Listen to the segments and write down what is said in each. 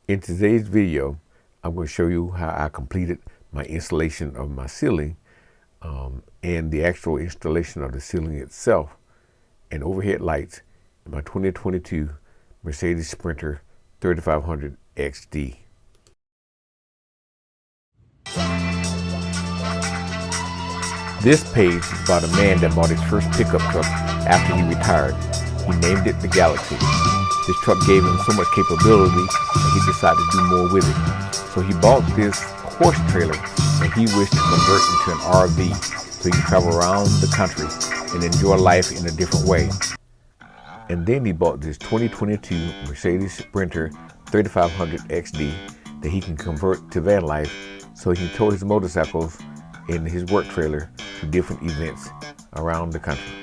In today's video, I'm going to show you how I completed my installation of my ceiling and the actual installation of the ceiling itself and overhead lights in my 2022 Mercedes Sprinter 3500 XD. This page is about a man that bought his first pickup truck after he retired. He named it the Galaxy. This truck gave him so much capability that he decided to do more with it. So he bought this horse trailer and he wished to convert into an RV so he can travel around the country and enjoy life in a different way. And then he bought this 2022 Mercedes Sprinter 3500 XD that he can convert to VanLife so he can tow his motorcycles in his work trailer to different events around the country.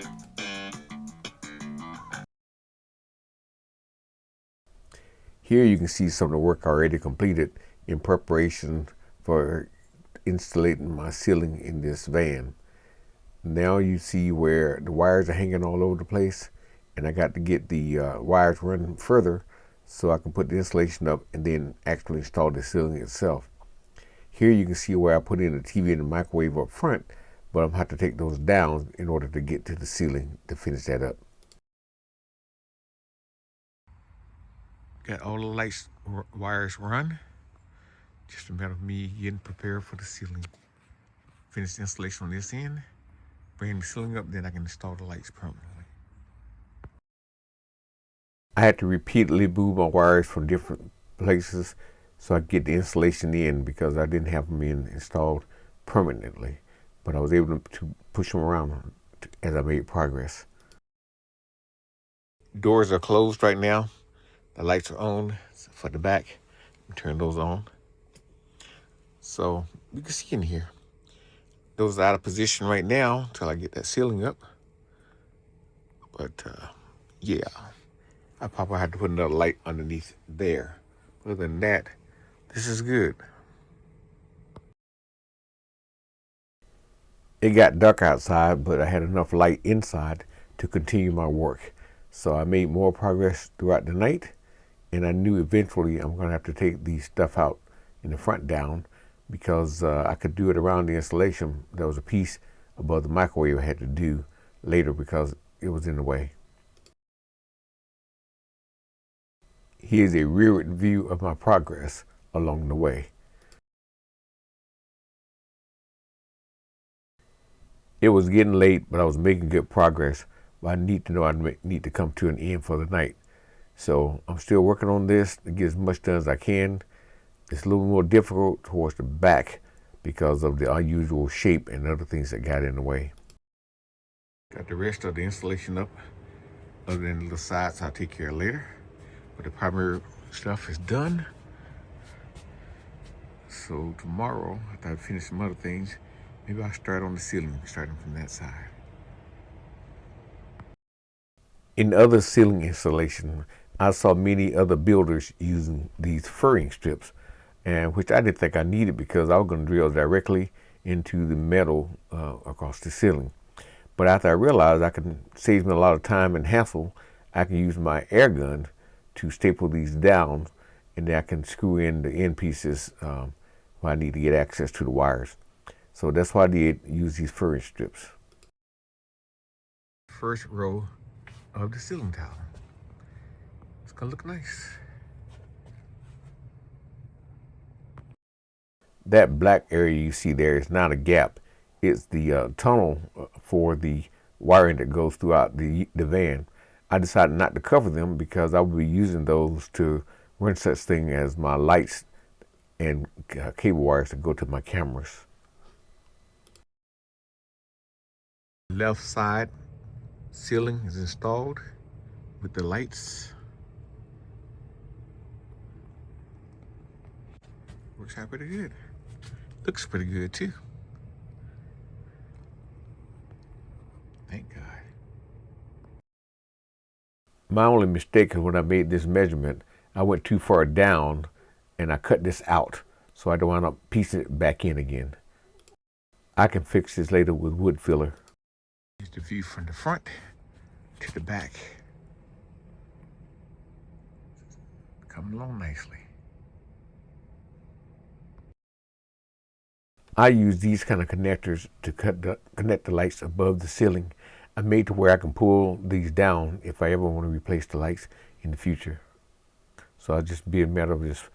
Here you can see some of the work already completed in preparation for installing my ceiling in this van. Now you see where the wires are hanging all over the place, and I got to get the wires run further so I can put the insulation up and then actually install the ceiling itself. Here you can see where I put in the TV and the microwave up front, but I'm going to have to take those down in order to get to the ceiling to finish that up. Got all the lights wires run. Just a matter of me getting prepared for the ceiling. Finish the installation on this end, bring the ceiling up, then I can install the lights permanently. I had to repeatedly move my wires from different places so I could get the installation in because I didn't have them installed permanently. But I was able to push them around as I made progress. Doors are closed right now. The lights are on for the back. Turn those on. So you can see in here. Those are out of position right now until I get that ceiling up. But yeah, I probably had to put another light underneath there. Other than that, this is good. It got dark outside, but I had enough light inside to continue my work. So I made more progress throughout the night, and I knew eventually I'm going to have to take the stuff out in the front down because I could do it around the installation. There was a piece above the microwave I had to do later because it was in the way. Here's a rearward view of my progress along the way. It was getting late, but I was making good progress. But I need to know I need to come to an end for the night. So I'm still working on this to get as much done as I can. It's a little more difficult towards the back because of the unusual shape and other things that got in the way. Got the rest of the installation up. Other than the little sides I'll take care of later. But the primary stuff is done. So tomorrow, after I finish some other things, maybe I'll start on the ceiling, starting from that side. In other ceiling installation, I saw many other builders using these furring strips, and which I didn't think I needed because I was going to drill directly into the metal across the ceiling. But after I realized I could save me a lot of time and hassle, I can use my air gun to staple these down, and then I can screw in the end pieces when I need to get access to the wires. So that's why I did use these furring strips. First row of the ceiling tile. It's gonna look nice. That black area you see there is not a gap. It's the tunnel for the wiring that goes throughout the van. I decided not to cover them because I will be using those to run such thing as my lights and cable wires that go to my cameras. Left side ceiling is installed with the lights. Works out pretty good. Looks pretty good too. Thank God. My only mistake is when I made this measurement, I went too far down and I cut this out, so I don't wind up piecing it back in again. I can fix this later with wood filler. Here's the view from the front to the back. Coming along nicely. I use these kind of connectors to connect the lights above the ceiling. I made to where I can pull these down if I ever want to replace the lights in the future. So I'll just be a matter of just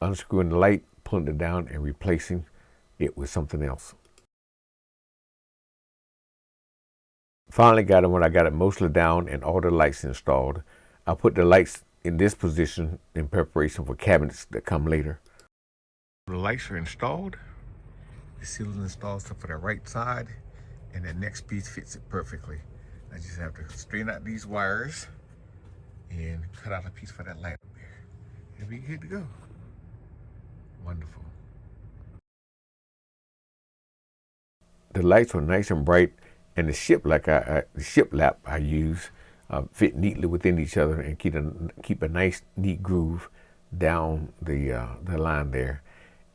unscrewing the light, pulling it down, and replacing it with something else. Finally got it when I got it mostly down and all the lights installed. I'll put the lights in this position in preparation for cabinets that come later. The lights are installed. The ceiling's installed for the right side, and the next piece fits it perfectly. I just have to straighten out these wires and cut out a piece for that light up there. It'll be good to go. Wonderful. The lights were nice and bright, and the shiplap I use fit neatly within each other and keep a nice neat groove down the line there.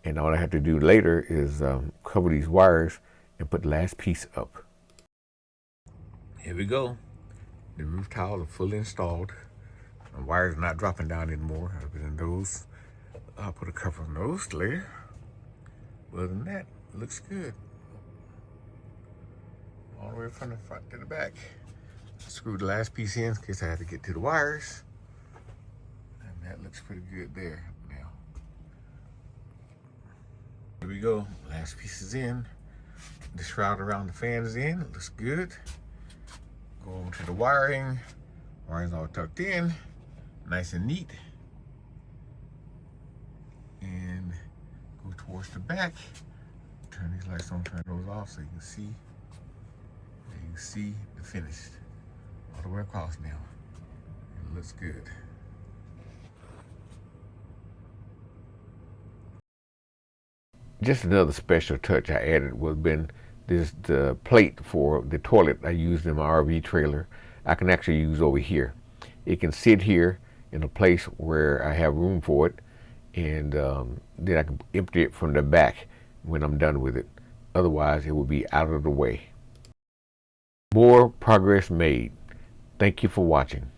And all I have to do later is cover these wires and put the last piece up. Here we go. The roof tiles are fully installed. The wires are not dropping down anymore. Other than those, I'll put a cover on those later. Other than that, it looks good. All the way from the front to the back. Screw the last piece in case I have to get to the wires. And that looks pretty good there now. Here we go. Last piece is in. The shroud around the fan is in. It looks good. Go over to the wiring. Wiring's all tucked in. Nice and neat. And go towards the back. Turn these lights on, turn those off so you can see. And you can see the finished. All the way across now. It looks good. Just another special touch I added was the plate for the toilet I used in my RV trailer. I can actually use over here. It can sit here in a place where I have room for it, and then I can empty it from the back when I'm done with it. Otherwise, it will be out of the way. More progress made. Thank you for watching.